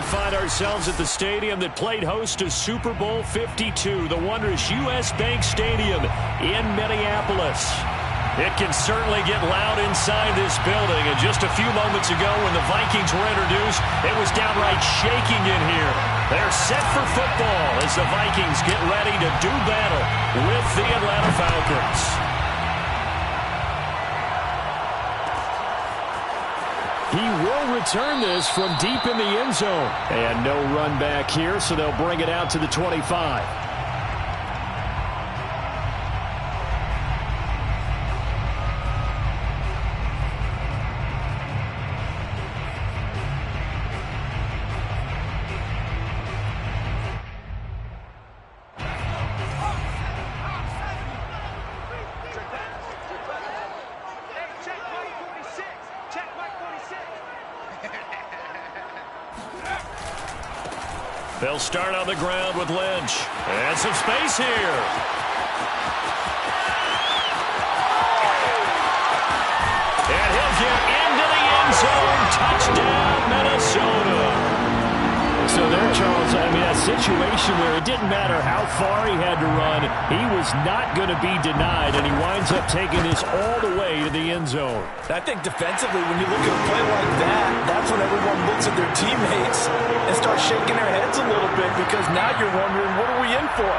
find ourselves at the stadium that played host to Super Bowl 52, the wondrous U.S. Bank Stadium in Minneapolis. It can certainly get loud inside this building, and just a few moments ago when the Vikings were introduced, it was downright shaking in here. They're set for football as the Vikings get ready to do battle with the Atlanta Falcons. He will return this from deep in the end zone. And no run back here, so they'll bring it out to the 25. They'll start on the ground with Lynch. And some space here. And he'll get into the end zone. Touchdown, Minnesota. So there, Charles, I mean, a situation where it didn't matter how far he had to run, he was not going to be denied, and he winds up taking this all the way to the end zone. I think defensively, when you look at a play like that, that's when everyone looks at their teammates and starts shaking their heads a little bit, because now you're wondering, what are we in for?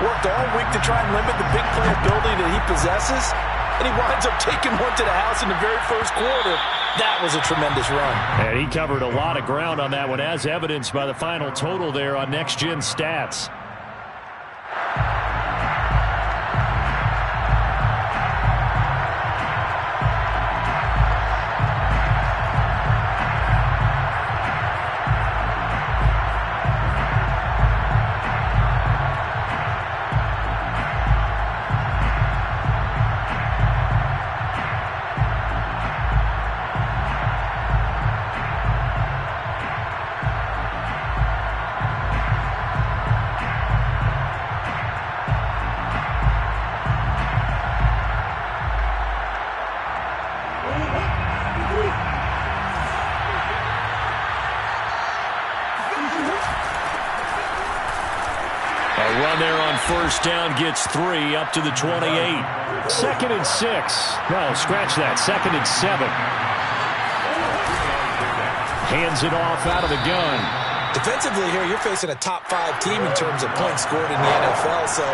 Worked all week to try and limit the big play ability that he possesses, and he winds up taking one to the house in the very first quarter. That was a tremendous run. And he covered a lot of ground on that one, as evidenced by the final total there on Next Gen Stats. First down gets 3 up to the 28. 2nd and 6. No, scratch that. 2nd and 7. Hands it off out of the gun. Defensively here, you're facing a top 5 team in terms of points scored in the NFL. So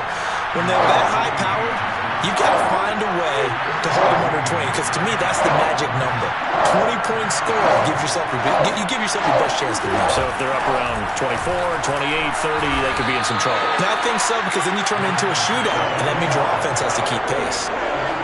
when they're that high powered, you've got to find a way to hold them under 20, because to me, that's the magic number. 20-point score gives yourself you give yourself your best chance to win. So if they're up around 24, 28, 30, they could be in some trouble. I think so, because then you turn it into a shootout, and that means your offense has to keep pace.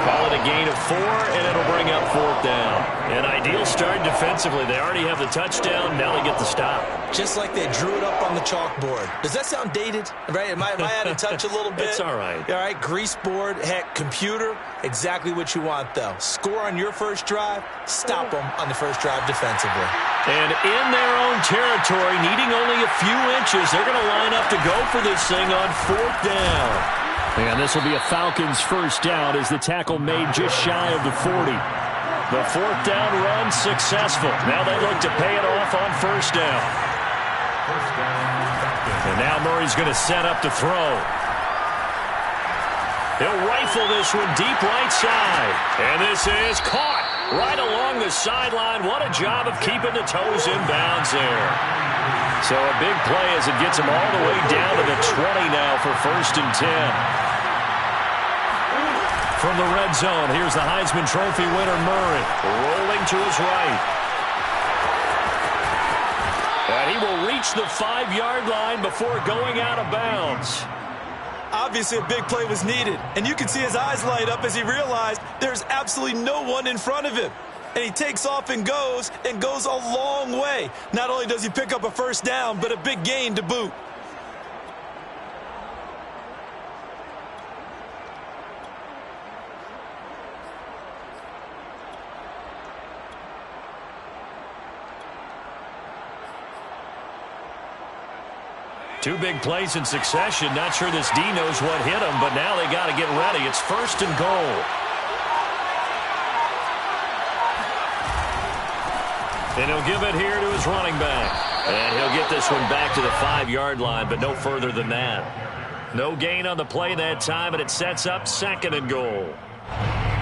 Call it a gain of 4, and it'll bring up 4th down. An ideal start defensively. They already have the touchdown. Now they get the stop. Just like they drew it up on the chalkboard. Does that sound dated? Right? Am I out of touch a little bit? It's all right. All right, grease board, heck, computer, exactly what you want, though. Score on your first drive, stop them on the first drive defensively. And in their own territory, needing only a few inches, they're going to line up to go for this thing on 4th down. And this will be a Falcons first down as the tackle made just shy of the 40. The 4th down run successful. Now they look to pay it off on first down. And now Murray's going to set up to throw. He'll rifle this one deep right side. And this is caught right along the sideline. What a job of keeping the toes in bounds there. So a big play as it gets him all the way down to the 20 now for 1st and 10. From the red zone, here's the Heisman Trophy winner, Murray, rolling to his right. And he will reach the 5-yard line before going out of bounds. Obviously, a big play was needed, and you can see his eyes light up as he realized there's absolutely no one in front of him. And he takes off and goes a long way. Not only does he pick up a first down, but a big gain to boot. Two big plays in succession. Not sure this D knows what hit him, but now they got to get ready. It's 1st and goal. And he'll give it here to his running back. And he'll get this one back to the 5-yard line, but no further than that. No gain on the play that time, and it sets up 2nd and goal.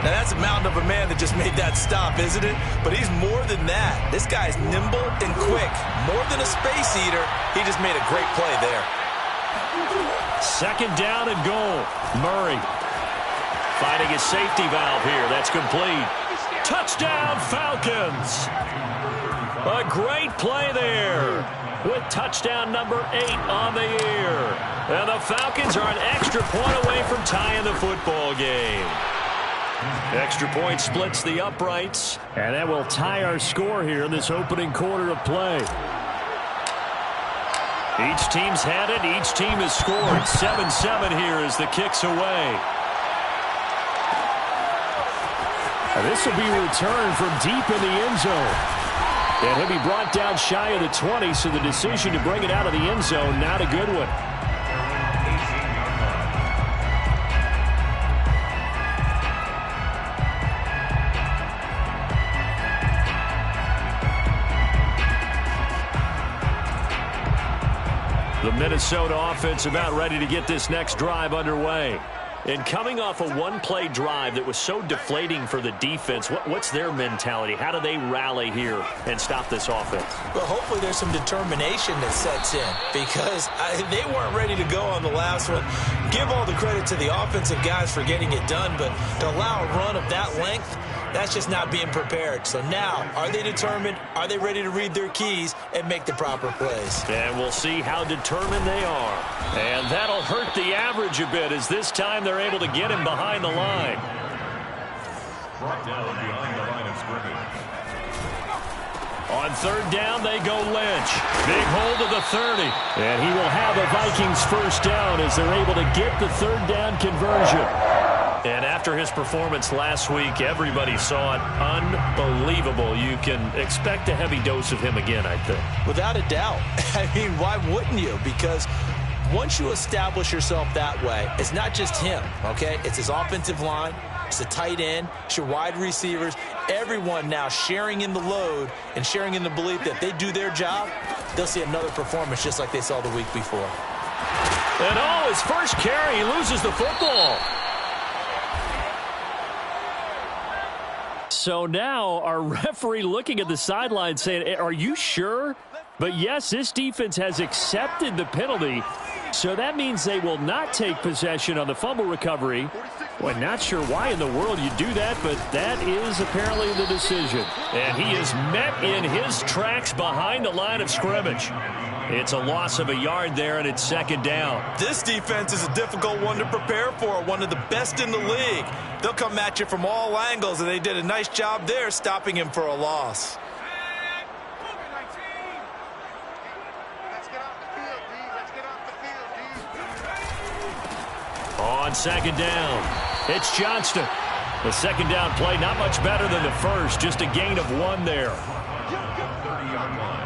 Now, that's a mountain of a man that just made that stop, isn't it? But he's more than that. This guy's nimble and quick. More than a space eater, he just made a great play there. 2nd down and goal. Murray finding his safety valve here. That's complete. Touchdown, Falcons. A great play there with touchdown number 8 on the year. And the Falcons are an extra point away from tying the football game. Extra point splits the uprights, and that will tie our score here in this opening quarter of play. Each team's had it. Each team has scored. 7-7 here as the kick's away. This will be returned from deep in the end zone. And he'll be brought down shy of the 20, so the decision to bring it out of the end zone, not a good one. The Minnesota offense about ready to get this next drive underway. And coming off a one-play drive that was so deflating for the defense, what's their mentality? How do they rally here and stop this offense? Well, hopefully there's some determination that sets in because they weren't ready to go on the last one. Give all the credit to the offensive guys for getting it done, but to allow a run of that length, that's just not being prepared. So now, are they determined? Are they ready to read their keys and make the proper plays? And we'll see how determined they are. And that'll hurt the average a bit as this time they're able to get him behind the line. Brought down behind the line of scrimmage. On 3rd down, they go Lynch. Big hold of the 30. And he will have a Vikings 1st down as they're able to get the 3rd down conversion. And after his performance last week, everybody saw it. Unbelievable. You can expect a heavy dose of him again, I think. Without a doubt. I mean, why wouldn't you? Because once you establish yourself that way, it's not just him, okay? It's his offensive line. It's the tight end. It's your wide receivers. Everyone now sharing in the load and sharing in the belief that if they do their job, they'll see another performance just like they saw the week before. And his first carry, he loses the football. So now our referee looking at the sideline saying, are you sure? But yes, this defense has accepted the penalty. So that means they will not take possession on the fumble recovery. Well, not sure why in the world you do that, but that is apparently the decision. And he is met in his tracks behind the line of scrimmage. It's a loss of a yard there, and it's 2nd down. This defense is a difficult one to prepare for, one of the best in the league. They'll come at you from all angles, and they did a nice job there stopping him for a loss. On 2nd down, it's Johnston. The 2nd down play, not much better than the first, just a gain of 1 there. 30-yard line.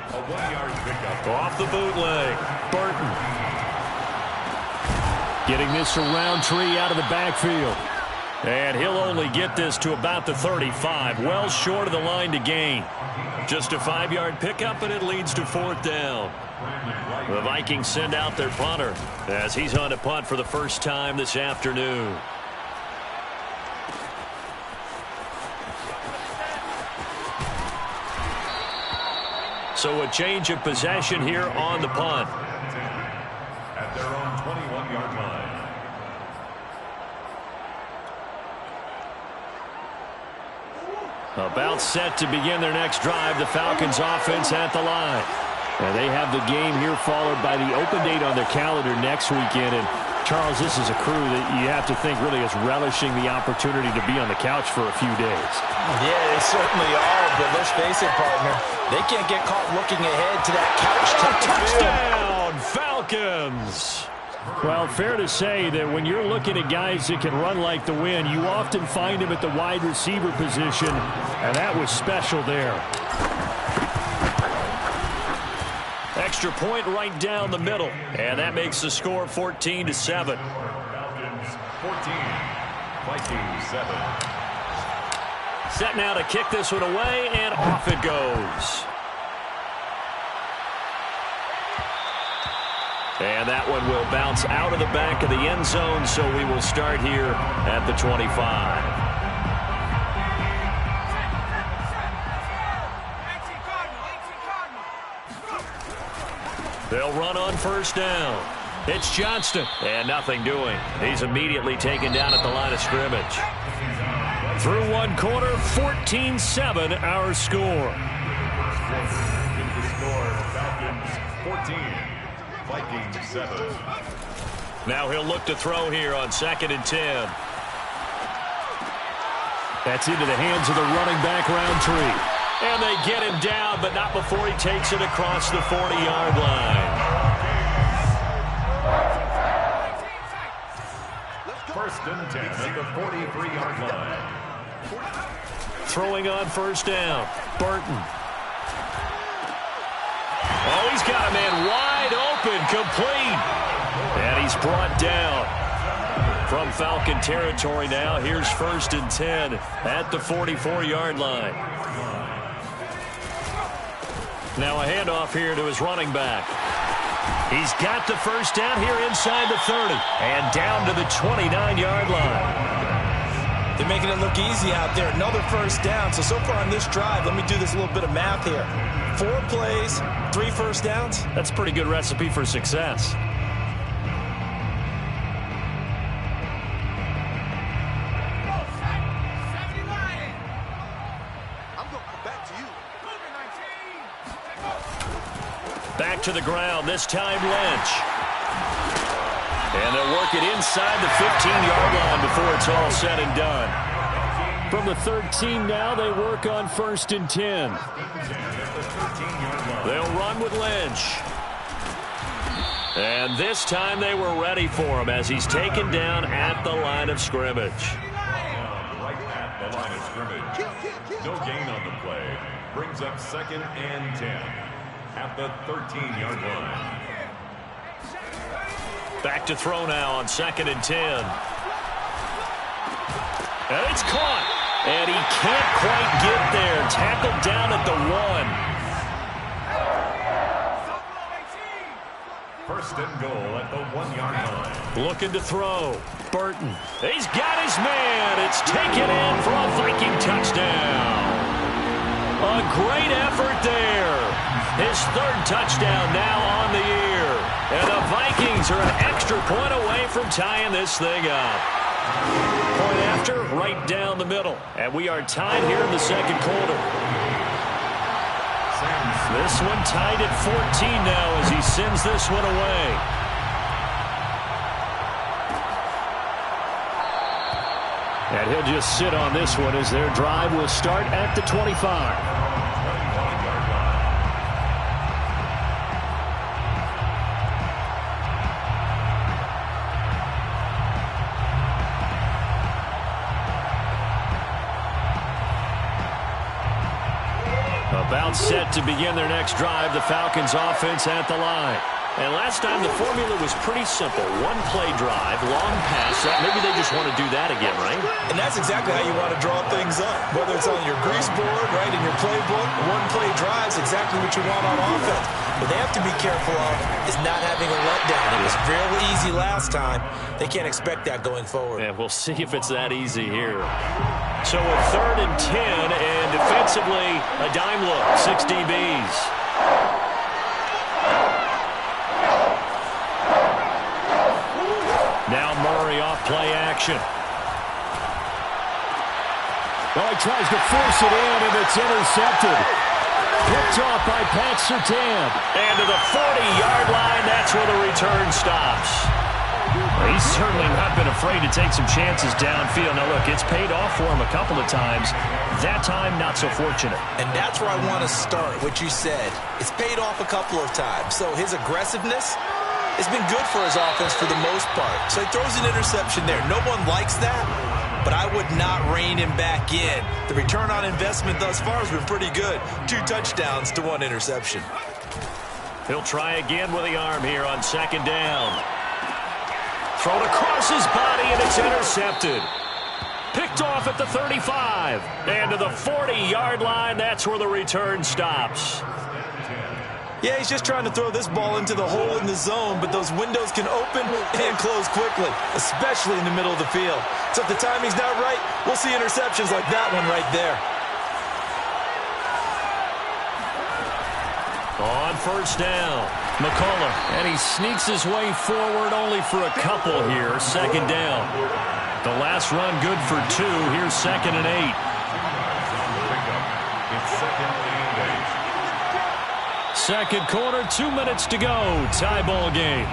A 1-yard pickup. Off the bootleg, Burton. Getting this around tree out of the backfield. And he'll only get this to about the 35, well short of the line to gain. Just a 5-yard pickup, and it leads to 4th down. The Vikings send out their punter as he's on to punt for the first time this afternoon. So a change of possession here on the punt. At their own 21-yard line. About set to begin their next drive, the Falcons offense at the line. And they have the game here followed by the open date on their calendar next weekend. And Charles, this is a crew that you have to think really is relishing the opportunity to be on the couch for a few days. Yeah, they certainly are, but let's face it, partner. They can't get caught looking ahead to that couch. Touchdown, Falcons! Well, fair to say that when you're looking at guys that can run like the wind, you often find them at the wide receiver position, and that was special there. Extra point right down the middle, and that makes the score 14-7. Falcons 14, Vikings 7. Set now to kick this one away, and off it goes. And that one will bounce out of the back of the end zone, so we will start here at the 25. They'll run on first down. It's Johnston, and nothing doing. He's immediately taken down at the line of scrimmage. Through one quarter, 14-7 our score. The score, Falcons 14, Vikings 7. Now he'll look to throw here on 2nd and 10. That's into the hands of the running back, Roundtree. And they get him down, but not before he takes it across the 40-yard line. First and 10 at the 43-yard line. Throwing on first down, Burton. Oh, he's got a man wide open, complete. And he's brought down from Falcon territory now. Here's 1st and 10 at the 44-yard line. Now a handoff here to his running back. He's got the first down here inside the 30 and down to the 29-yard line. They're making it look easy out there. Another first down. So far on this drive, let me do this little bit of math here. 4 plays, 3 first downs. That's a pretty good recipe for success. Back to the ground, this time Lynch. And they'll work it inside the 15-yard line before it's all said and done. From the 13 now, they work on 1st and 10. They'll run with Lynch. And this time they were ready for him as he's taken down at the line of scrimmage. Right at the line of scrimmage. No gain on the play. Brings up 2nd and 10. At the 13-yard line. Back to throw now on 2nd and 10. And it's caught. And he can't quite get there. Tackled down at the 1. 1st and goal at the 1-yard line. Looking to throw. Burton. He's got his man. It's taken in for a Viking touchdown. A great effort there. His 3rd touchdown now on the year. And the Vikings are an extra point away from tying this thing up. Point after, right down the middle. And we are tied here in the 2nd quarter. This one tied at 14 now as he sends this one away. And he'll just sit on this one as their drive will start at the 25. About set to begin their next drive, the Falcons offense at the line. And last time the formula was pretty simple. 1-play drive, long pass. Maybe they just want to do that again, right? And that's exactly how you want to draw things up. Whether it's on your grease board, right, in your playbook, 1-play drive is exactly what you want on offense. What they have to be careful of is not having a letdown. It was real easy last time. They can't expect that going forward. Yeah, we'll see if it's that easy here. So a 3rd and 10, and defensively, a dime look, 6 DBs. Now Murray off play action. Well, he tries to force it in, and it's intercepted. Picked off by Pat Surtain. And to the 40-yard line, that's where the return stops. Well, he's certainly not been afraid to take some chances downfield. Now, look, it's paid off for him a couple of times. That time, not so fortunate. And that's where I want to start, what you said. It's paid off a couple of times. So his aggressiveness has been good for his offense for the most part. So he throws an interception there. No one likes that, but I would not rein him back in. The return on investment thus far has been pretty good. 2 touchdowns to 1 interception. He'll try again with the arm here on 2nd down. Thrown across his body, and it's intercepted. Picked off at the 35. And to the 40-yard line, that's where the return stops. Yeah, he's just trying to throw this ball into the hole in the zone, but those windows can open and close quickly, especially in the middle of the field. So if the timing's not right, we'll see interceptions like that one right there. On first down, McCullough, and he sneaks his way forward only for a couple here. Second down. The last run good for 2. Here's 2nd and 8. It's 2nd and 8. Second quarter, 2 minutes to go. Tie ball game.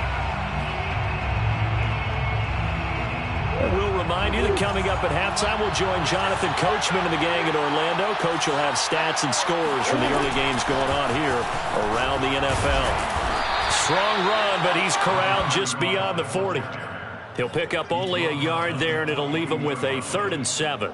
We'll remind you that coming up at halftime, we'll join Jonathan Coachman and the gang in Orlando. Coach will have stats and scores from the early games going on here around the NFL. Strong run, but he's corralled just beyond the 40. He'll pick up only a yard there, and it'll leave him with a 3rd and 7.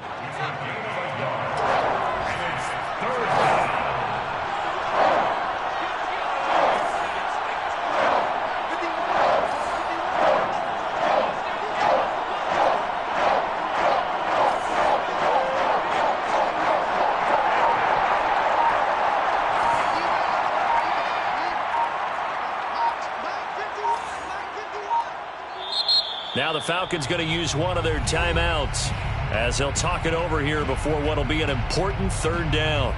Now the Falcons going to use one of their timeouts as they'll talk it over here before what will be an important 3rd down.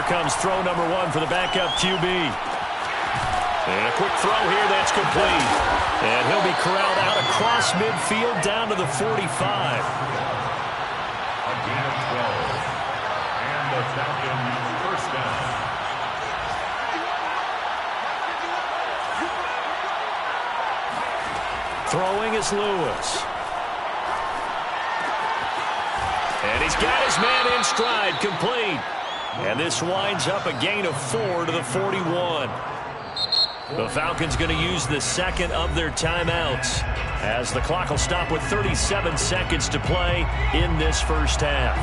Comes throw number 1 for the backup QB. And a quick throw here, that's complete. And he'll be corralled out across midfield down to the 45. A gain of 12. And the Falcons first down. Throwing is Lewis. And he's got his man in stride, complete. And this winds up a gain of 4 to the 41. The Falcons going to use the second of their timeouts as the clock will stop with 37 seconds to play in this first half.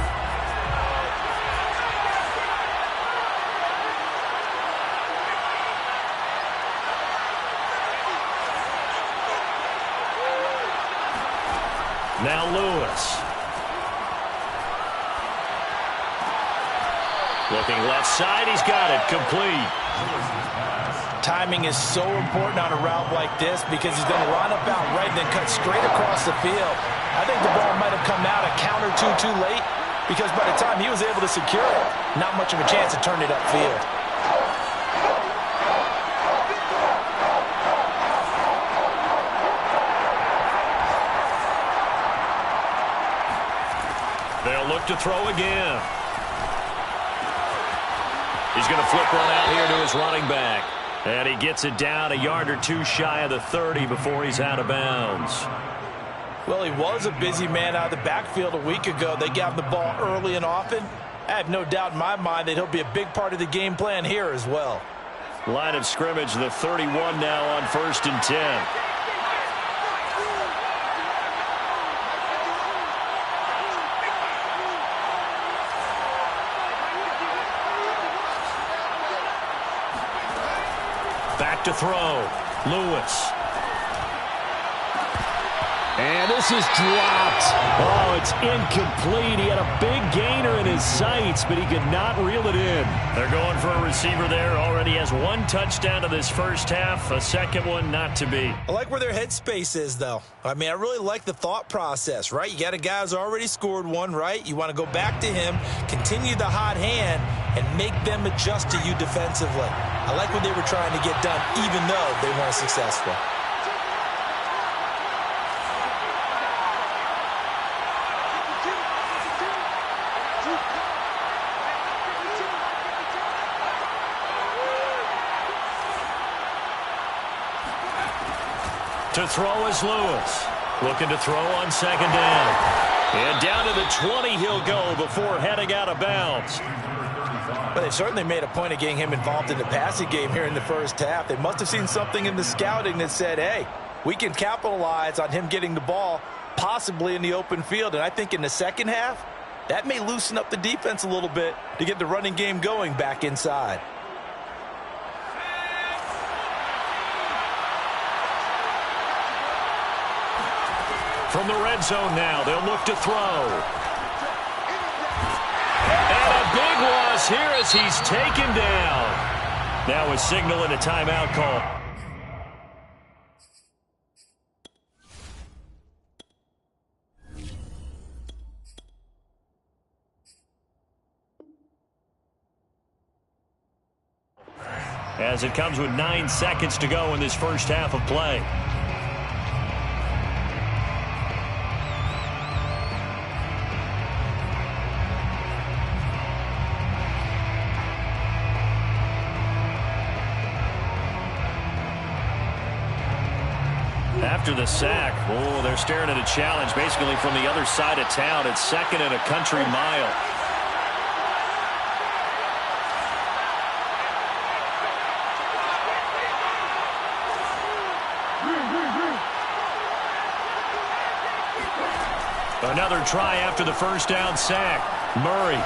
Now Lewis. Looking left side, he's got it, complete. Timing is so important on a route like this because he's going to line up out right and then cut straight across the field. I think the ball might have come out a count or two too late because by the time he was able to secure it, not much of a chance to turn it upfield. They'll look to throw again. He's going to flip one out here to his running back. And he gets it down a yard or 2 shy of the 30 before he's out of bounds. Well, he was a busy man out of the backfield a week ago. They got him the ball early and often. I have no doubt in my mind that he'll be a big part of the game plan here as well. Line of scrimmage, the 31 now on 1st and 10. Back to throw. Lewis. And this is dropped. Oh, it's incomplete. He had a big gainer in his sights, but he could not reel it in. They're going for a receiver there. Already has 1 touchdown to this first half. A second one not to be. I like where their headspace is, though. I mean, I really like the thought process, right? You got a guy who's already scored one, right? You want to go back to him, continue the hot hand, and make them adjust to you defensively. I like what they were trying to get done, even though they weren't successful. To throw is Lewis. Looking to throw on second down. And down to the 20 he'll go before heading out of bounds. But they certainly made a point of getting him involved in the passing game here in the first half. They must have seen something in the scouting that said, hey, we can capitalize on him getting the ball possibly in the open field. And I think in the second half, that may loosen up the defense a little bit to get the running game going back inside. From the red zone now, they'll look to throw. And a big loss here as he's taken down. Now a signal and a timeout call. As it comes with 9 seconds to go in this first half of play. After the sack, they're staring at a challenge basically from the other side of town. It's second and a country mile. Another try after the first down sack. Murray.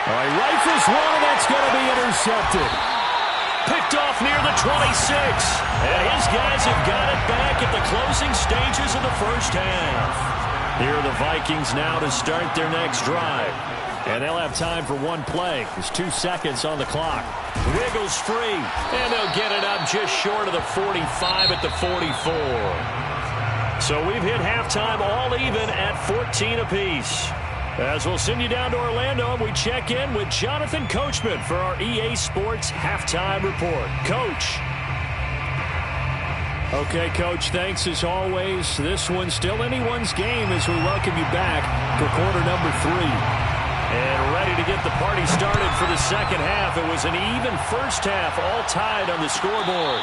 All right, rifles one, and that's going to be intercepted. Picked off near the 26. And his guys have got it back at the closing stages of the first half. Here are the Vikings now to start their next drive. And they'll have time for one play. There's 2 seconds on the clock. Wiggles free. And they'll get it up just short of the 45 at the 44. So we've hit halftime all even at 14 apiece. As we'll send you down to Orlando, and we check in with Jonathan Coachman for our EA Sports Halftime Report. Coach. Okay, Coach, thanks as always. This one's still anyone's game as we welcome you back for quarter number 3. And ready to get the party started for the second half. It was an even first half, all tied on the scoreboard.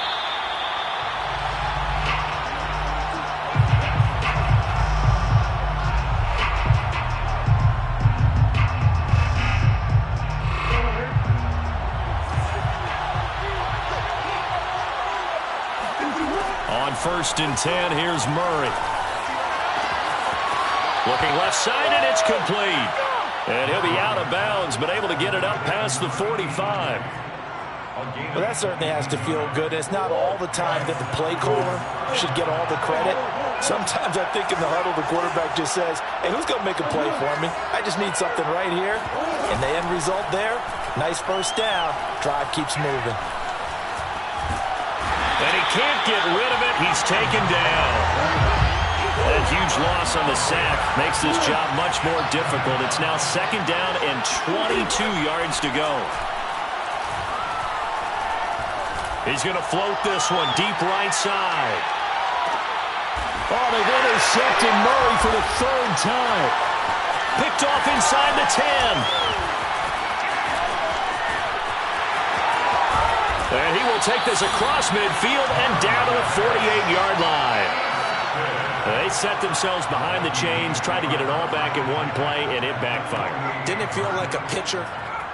First and 10, here's Murray. Looking left side, and it's complete. And he'll be out of bounds, but able to get it up past the 45. Well, that certainly has to feel good. It's not all the time that the play caller should get all the credit. Sometimes I think in the huddle, the quarterback just says, hey, who's going to make a play for me? I just need something right here. And the end result there, nice first down. Drive keeps moving. And he can't get rid of it. He's taken down. That huge loss on the sack makes this job much more difficult. It's now second down and 22 yards to go. He's going to float this one deep right side. Oh, they've intercepted Murray for the 3rd time. Picked off inside the 10. And he will take this across midfield and down to the 48-yard line. They set themselves behind the chains, tried to get it all back in one play, and it backfired. Didn't it feel like a pitcher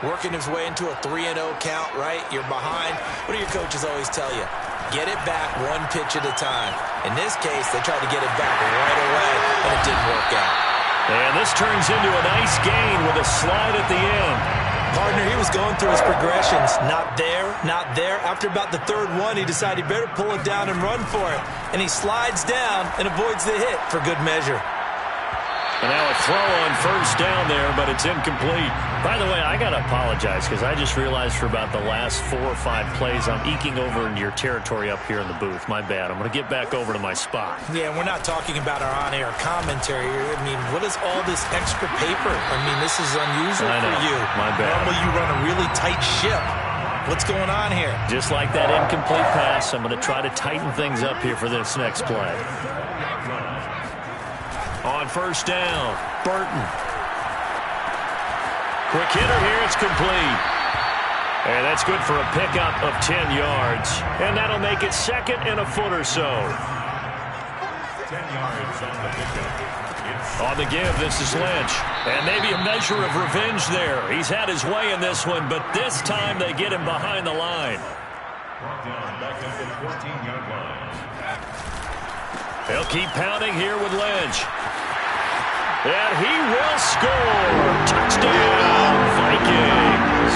working his way into a 3-0 count, right? You're behind. What do your coaches always tell you? Get it back one pitch at a time. In this case, they tried to get it back right away, and it didn't work out. And this turns into a nice gain with a slide at the end. Partner, he was going through his progressions. Not there, not there. After about the 3rd one, he decided he better pull it down and run for it. And he slides down and avoids the hit for good measure. And now a throw on first down there, but it's incomplete. By the way, I got to apologize because I just realized for about the last 4 or 5 plays, I'm eking over into your territory up here in the booth. My bad. I'm going to get back over to my spot. Yeah, we're not talking about our on-air commentary. I mean, what is all this extra paper? I mean, this is unusual for you. My bad. Normally you run a really tight ship. What's going on here? Just like that incomplete pass, I'm going to try to tighten things up here for this next play. On first down, Burton. Quick hitter here, it's complete. And that's good for a pickup of 10 yards. And that'll make it second and a foot or so. 10 yards on the pickup. On the give, this is Lynch. And maybe a measure of revenge there. He's had his way in this one, but this time they get him behind the line. Brought down back at the 14-yard line. They'll keep pounding here with Lynch. And he will score. Touchdown, Vikings.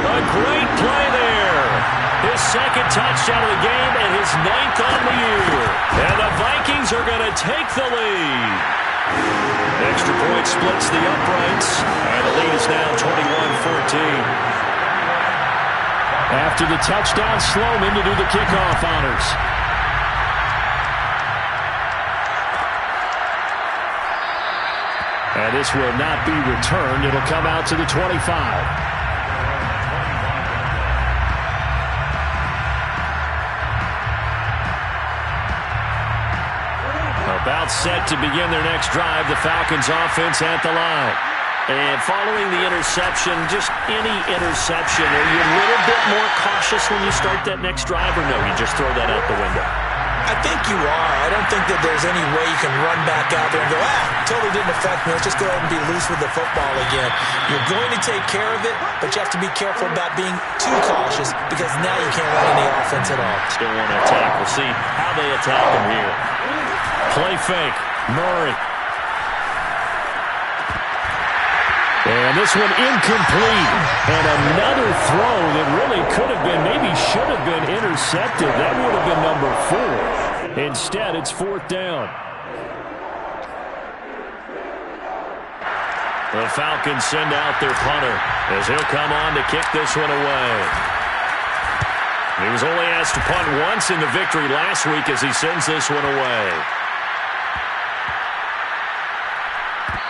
A great play there. His second touchdown of the game and his 9th on the year. And the Vikings are going to take the lead. Extra point splits the uprights. And the lead is now 21-14. After the touchdown, Sloman to do the kickoff honors. And this will not be returned. It'll come out to the 25. About set to begin their next drive, the Falcons offense at the line. And following the interception, just any interception, are you a little bit more cautious when you start that next drive, or no, you just throw that out the window? I think you are. I don't think that there's any way you can run back out there and go, totally didn't affect me. Let's just go ahead and be loose with the football again. You're going to take care of it, but you have to be careful about being too cautious because now you can't run any offense at all. Still want to attack. We'll see how they attack him here. Play fake. Murray. And this one incomplete. And another throw that really could have been, maybe should have been intercepted. That would have been number 4. Instead, it's 4th down. The Falcons send out their punter as he'll come on to kick this one away. He was only asked to punt once in the victory last week as he sends this one away.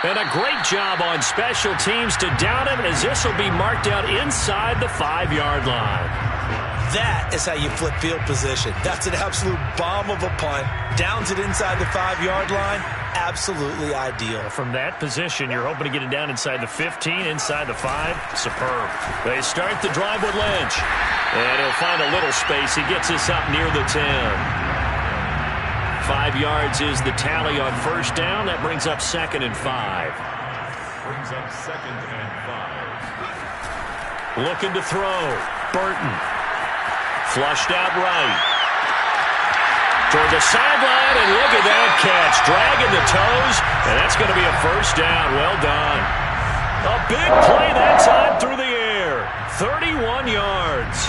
And a great job on special teams to down him as this will be marked out inside the 5-yard line. That is how you flip field position. That's an absolute bomb of a punt. Downs it inside the 5-yard line. Absolutely ideal. From that position, you're hoping to get it down inside the 15, inside the 5. Superb. They start the drive with Lynch. And he'll find a little space. He gets us up near the 10. 5 yards is the tally on first down. That brings up 2nd and 5. Brings up 2nd and 5. Looking to throw. Burton. Flushed out right. Toward the sideline, and look at that catch. Dragging the toes, and that's going to be a first down. Well done. A big play that time through the air. 31 yards.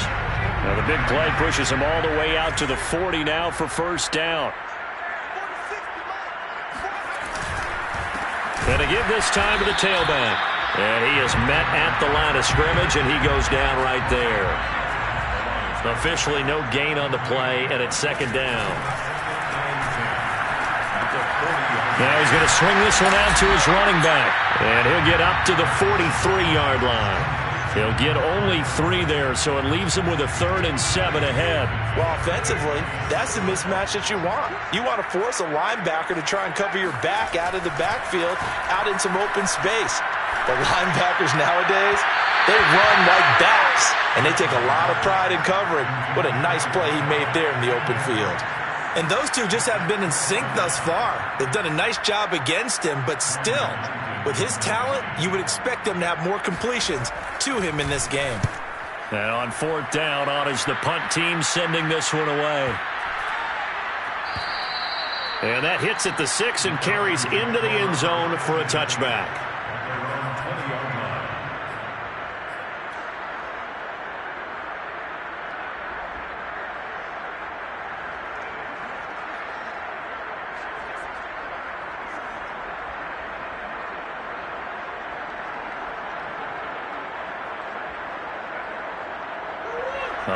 Now the big play pushes him all the way out to the 40 now for first down. And to give this time to the tailback. And he is met at the line of scrimmage, and he goes down right there. Officially no gain on the play, and it's 2nd down. Now he's going to swing this one out to his running back. And he'll get up to the 43-yard line. He'll get only 3 there, so it leaves him with a 3rd and 7 ahead. Well, offensively, that's the mismatch that you want. You want to force a linebacker to try and cover your back out of the backfield, out in some open space. The linebackers nowadays, they run like backs, and they take a lot of pride in covering. What a nice play he made there in the open field. And those two just haven't been in sync thus far. They've done a nice job against him, but still, with his talent, you would expect them to have more completions to him in this game. And on 4th down, on is the punt team sending this one away. And that hits at the 6 and carries into the end zone for a touchback.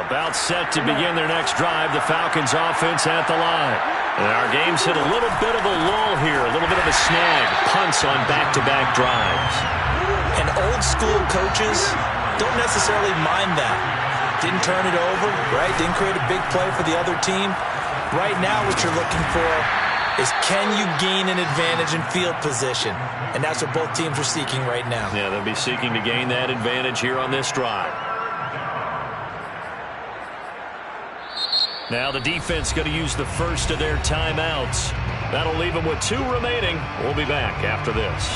About set to begin their next drive, the Falcons offense at the line. And our game's hit a little bit of a lull here, a little bit of a snag. Punts on back-to-back drives. And old-school coaches don't necessarily mind that. Didn't turn it over, right? Didn't create a big play for the other team. Right now what you're looking for is can you gain an advantage in field position? And that's what both teams are seeking right now. Yeah, they'll be seeking to gain that advantage here on this drive. Now the defense going to use the first of their timeouts. That'll leave them with 2 remaining. We'll be back after this.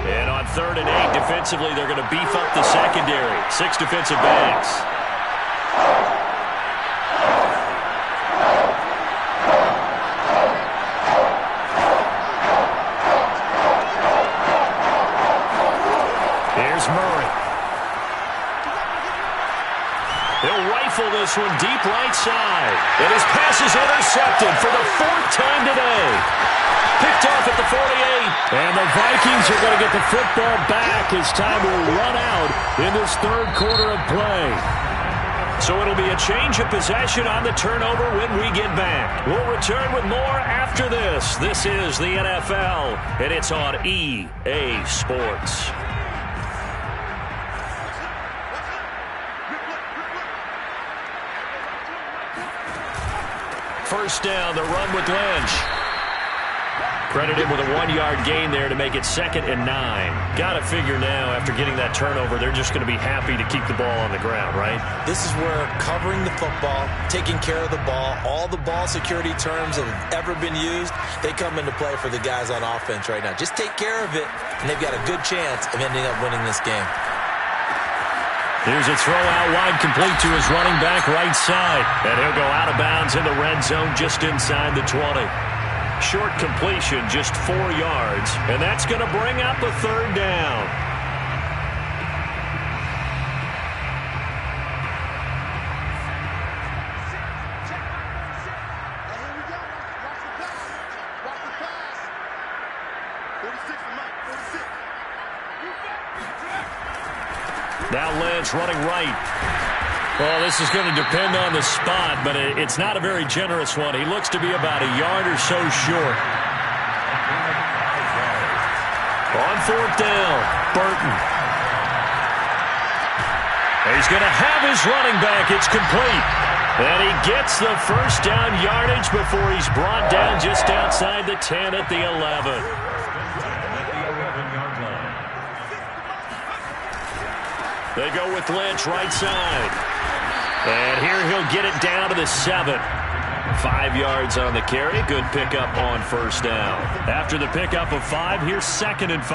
And on 3rd and 8, defensively, they're going to beef up the secondary. 6 defensive backs. Here's Murray. They'll rifle this one deep right side. And his pass is intercepted for the 4th time today. Picked off at the 48. And the Vikings are going to get the football back as time will run out in this 3rd quarter of play. So it'll be a change of possession on the turnover when we get back. We'll return with more after this. This is the NFL, and it's on EA Sports. First down, the run with Lynch. Credit him with a 1-yard gain there to make it 2nd and 9. Got to figure now, after getting that turnover, they're just going to be happy to keep the ball on the ground, right? This is where covering the football, taking care of the ball, all the ball security terms that have ever been used, they come into play for the guys on offense right now. Just take care of it, and they've got a good chance of ending up winning this game. Here's a throw out wide, complete to his running back right side. And he'll go out of bounds in the red zone just inside the 20. Short completion, just 4 yards. And that's going to bring up a 3rd down. Now Lynch running right. Well, this is going to depend on the spot, but it's not a very generous one. He looks to be about a yard or so short. On 4th down, Burton. He's going to have his running back. It's complete. And he gets the first down yardage before he's brought down just outside the 10 at the 11. They go with Lynch right side. And here he'll get it down to the 7. 5 yards on the carry. Good pickup on first down. After the pickup of 5, here's 2nd and 5.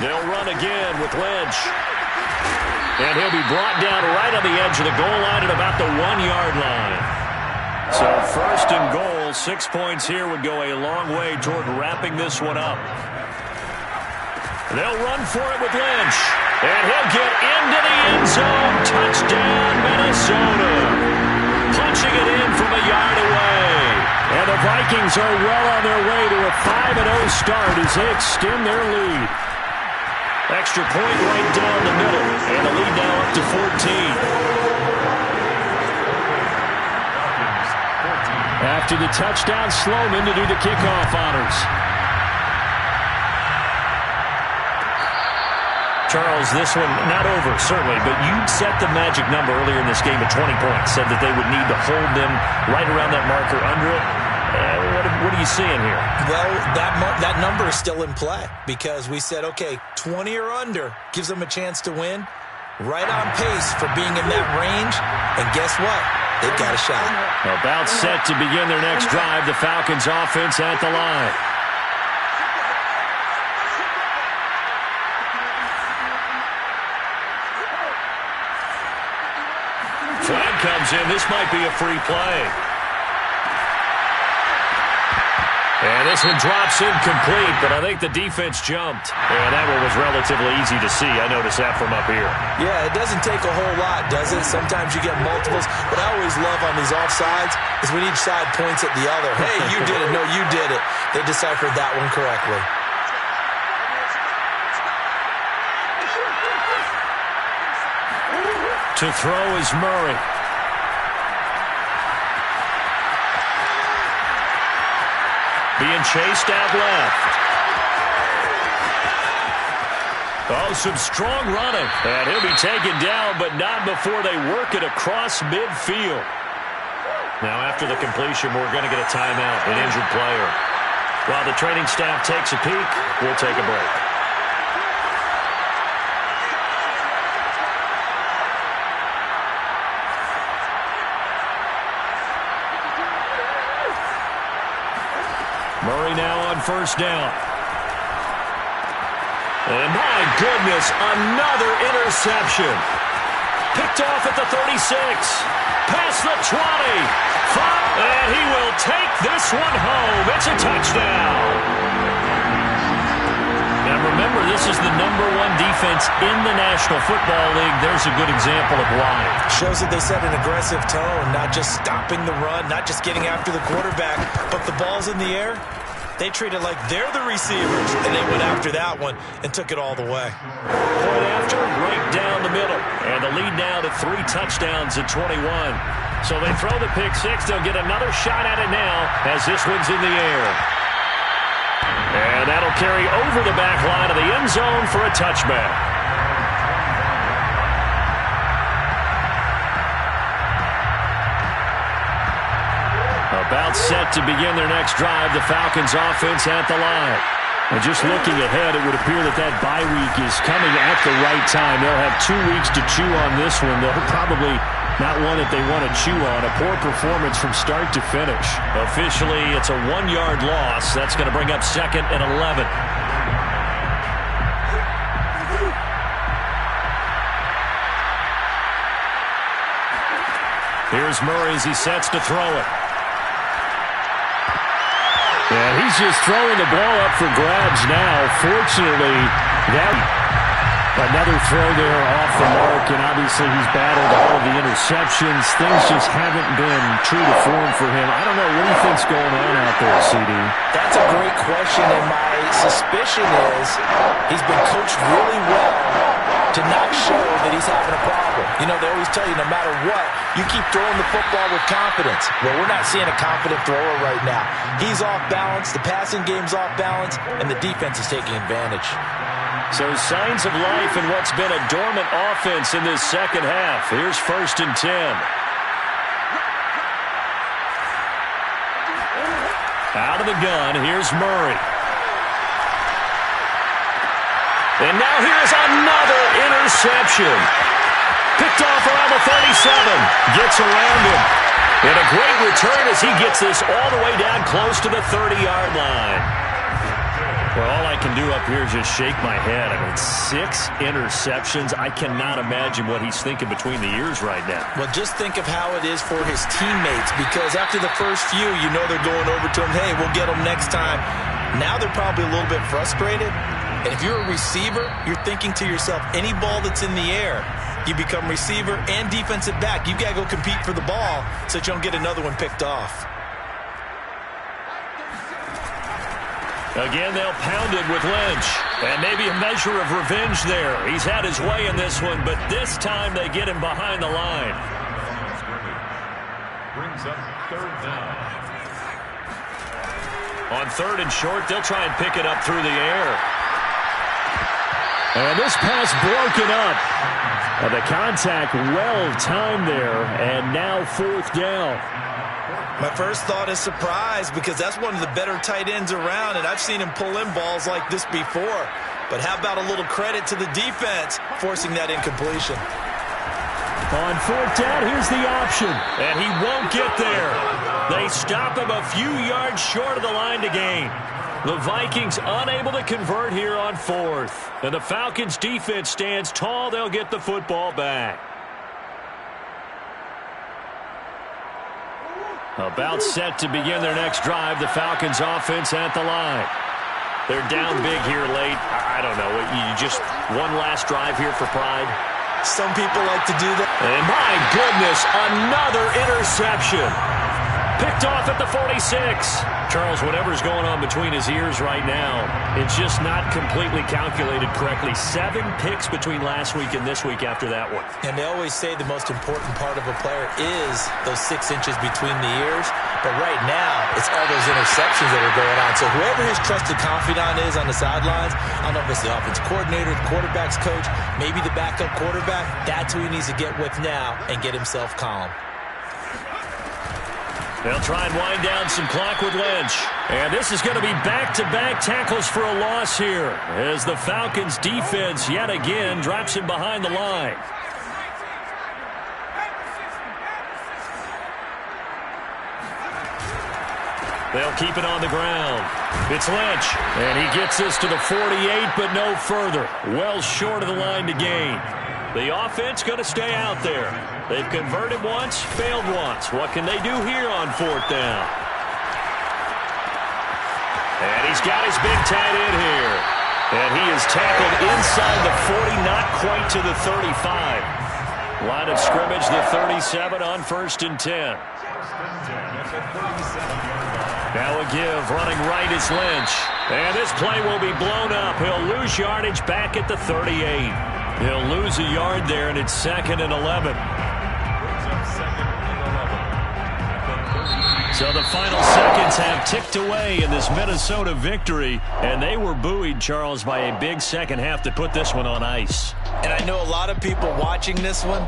They'll run again with Lynch. And he'll be brought down right on the edge of the goal line at about the 1-yard line. So 1st and goal, 6 points here would go a long way toward wrapping this one up. They'll run for it with Lynch. And he'll get into the end zone. Touchdown, Minnesota. Punching it in from a yard away. And the Vikings are well on their way to a 5-0 start as they extend their lead. Extra point right down the middle. And the lead now up to 14. After the touchdown, Sloman to do the kickoff honors. Charles, this one not over, certainly, but you set the magic number earlier in this game at 20 points, said that they would need to hold them right around that marker under it. What are you seeing here? Well, that number is still in play because we said, okay, 20 or under gives them a chance to win. Right on pace for being in that range, and guess what? They've got a shot. About set to begin their next drive, the Falcons offense at the line. Flag comes in. This might be a free play. And this one drops incomplete, but I think the defense jumped. And that one was relatively easy to see. I noticed that from up here. Yeah, it doesn't take a whole lot, does it? Sometimes you get multiples. What I always love on these offsides is when each side points at the other. Hey, you did it. No, you did it. They deciphered that one correctly. To throw is Murray. Being chased out left. Oh, some strong running. And he'll be taken down, but not before they work it across midfield. Now, after the completion, we're going to get a timeout, an injured player. While the training staff takes a peek, we'll take a break. Murray now on first down. And my goodness, another interception. Picked off at the 36. Past the 20. And he will take this one home. It's a touchdown. And remember, this is the #1 defense in the National Football League. There's a good example of why. Shows that they set an aggressive tone, not just stopping the run, not just getting after the quarterback, but the ball's in the air. They treat it like they're the receivers, and they went after that one and took it all the way. Point after, right down the middle. And the lead now to 3 touchdowns at 21. So they throw the pick six. They'll get another shot at it now as this one's in the air. And that'll carry over the back line of the end zone for a touchback. About set to begin their next drive, the Falcons offense at the line. And just looking ahead, it would appear that that bye week is coming at the right time. They'll have 2 weeks to chew on this one. They'll probably not one that they want to chew on. A poor performance from start to finish. Officially, it's a 1-yard loss. That's going to bring up 2nd and 11. Here's Murray as he sets to throw it. And he's just throwing the ball up for grabs now. Fortunately, another throw there off the mark, and obviously he's battled all of the interceptions. Things just haven't been true to form for him. I don't know what he thinks going on out there, CD. That's a great question, and my suspicion is he's been coached really well to not show that he's having a problem. You know, they always tell you no matter what, you keep throwing the football with confidence. Well, we're not seeing a confident thrower right now. He's off balance, the passing game's off balance, and the defense is taking advantage. So signs of life in what's been a dormant offense in this second half. Here's 1st and 10. Out of the gun, here's Murray. And now here's another interception. Picked off around the 37. Gets around him. And a great return as he gets this all the way down close to the 30-yard line. Well, all I can do up here is just shake my head. I mean, 6 interceptions. I cannot imagine what he's thinking between the ears right now. Well, just think of how it is for his teammates, because after the first few, you know they're going over to him, hey, we'll get them next time. Now they're probably a little bit frustrated. And if you're a receiver, you're thinking to yourself, any ball that's in the air, you become receiver and defensive back. You've got to go compete for the ball so that you don't get another one picked off. Again, they'll pound it with Lynch. And maybe a measure of revenge there. He's had his way in this one, but this time they get him behind the line. Brings up 3rd down. On 3rd and short, they'll try and pick it up through the air. And this pass broken up. The contact well-timed there, and now 4th down. My first thought is surprise, because that's one of the better tight ends around, and I've seen him pull in balls like this before. But how about a little credit to the defense forcing that incompletion? On 4th down, here's the option. And he won't get there. They stop him a few yards short of the line to gain. The Vikings unable to convert here on 4th. And the Falcons defense stands tall. They'll get the football back. About set to begin their next drive. The Falcons offense at the line. They're down big here late. I don't know. You just one last drive here for pride? Some people like to do that. And my goodness, another interception. Picked off at the 46. Charles, whatever's going on between his ears right now, it's just not completely calculated correctly. 7 picks between last week and this week after that one. And they always say the most important part of a player is those 6 inches between the ears. But right now, it's all those interceptions that are going on. So whoever his trusted confidant is on the sidelines, I don't know if it's the offense coordinator, the quarterback's coach, maybe the backup quarterback, that's who he needs to get with now and get himself calm. They'll try and wind down some clock with Lynch. And this is going to be back-to-back tackles for a loss here as the Falcons defense yet again drops him behind the line. They'll keep it on the ground. It's Lynch, and he gets us to the 48, but no further. Well short of the line to gain. The offense going to stay out there. They've converted once, failed once. What can they do here on fourth down? And he's got his big tight end here. And he is tackled inside the 40, not quite to the 35. Line of scrimmage, the 37 on 1st and 10. Now a give, running right is Lynch. And this play will be blown up. He'll lose yardage back at the 38. He'll lose a yard there, and it's 2nd and 11. So the final seconds have ticked away in this Minnesota victory, and they were buoyed, Charles, by a big second half to put this one on ice. And I know a lot of people watching this one